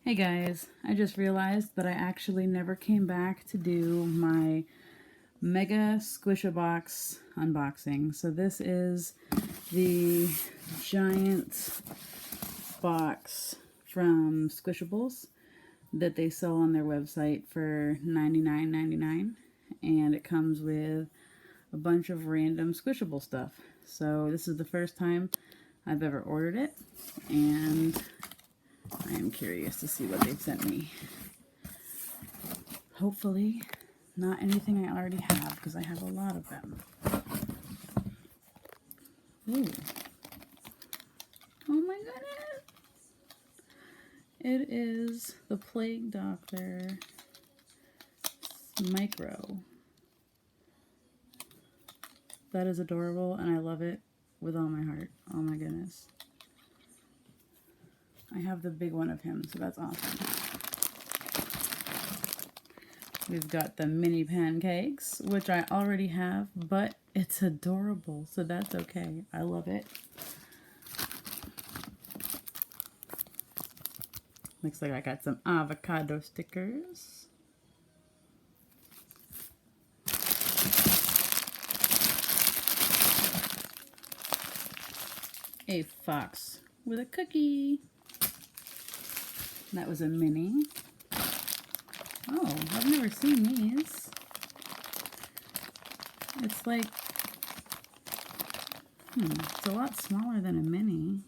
Hey guys, I just realized that I actually never came back to do my Mega Squishabox unboxing. So this is the giant box from Squishables that they sell on their website for $99.99, and it comes with a bunch of random Squishable stuff. So this is the first time I've ever ordered it, and I am curious to see what they've sent me. Hopefully not anything I already have, because I have a lot of them. Ooh. Oh my goodness! It is the Plague Doctor Micro. That is adorable, and I love it with all my heart. Oh my goodness. I have the big one of him, so that's awesome. We've got the mini pancakes, which I already have, but it's adorable, so that's okay. I love it. Looks like I got some avocado stickers. A fox with a cookie. That was a mini. Oh, I've never seen these. It's like, it's a lot smaller than a mini.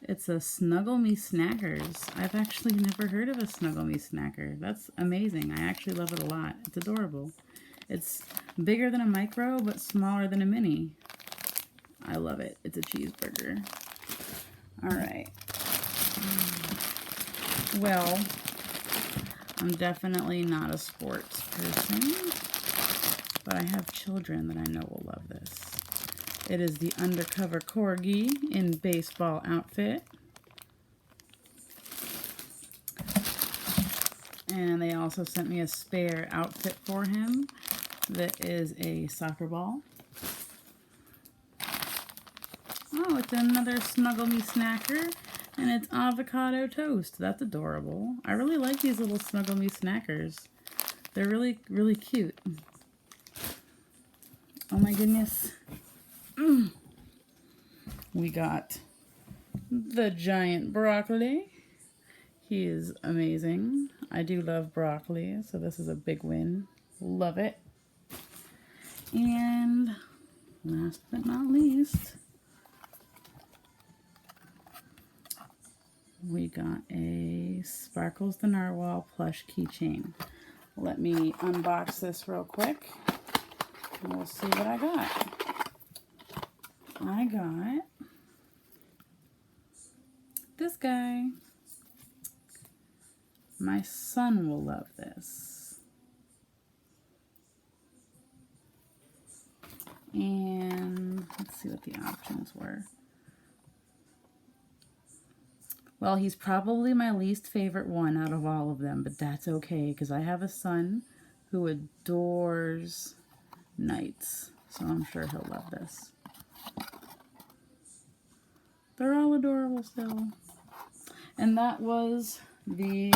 It's a Snuggle Me Snackers. I've actually never heard of a Snuggle Me Snacker. That's amazing. I actually love it a lot. It's adorable. It's bigger than a micro, but smaller than a mini. I love it. It's a cheeseburger. All right. Well, I'm definitely not a sports person, but I have children that I know will love this. It is the Undercover Corgi in baseball outfit. And they also sent me a spare outfit for him that is a soccer ball. Oh, it's another Snuggle Me Snacker. And it's avocado toast. That's adorable. I really like these little Snuggle Me Snackers. They're really, really cute. Oh my goodness. We got the giant broccoli. He is amazing. I do love broccoli, so this is a big win. Love it. And last but not least, we got a Sparkles the Narwhal plush keychain. Let me unbox this real quick, and we'll see what I got. I got this guy. My son will love this. And let's see what the options were. Well, he's probably my least favorite one out of all of them, but that's okay, because I have a son who adores knights, so I'm sure he'll love this. They're all adorable still. And that was the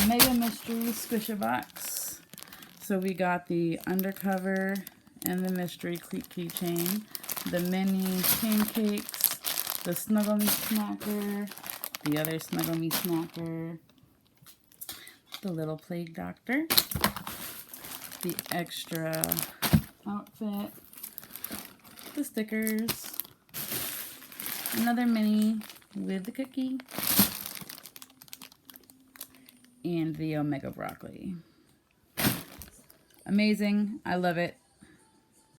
Mega Mystery Squishabox. So we got the Undercover and the Mystery keychain, the mini pancakes, the Snuggle Me Snacker, the other Snuggle Me Snacker, the little Plague Doctor, the extra outfit, the stickers, another mini with the cookie, and the Omega Broccoli. Amazing. I love it.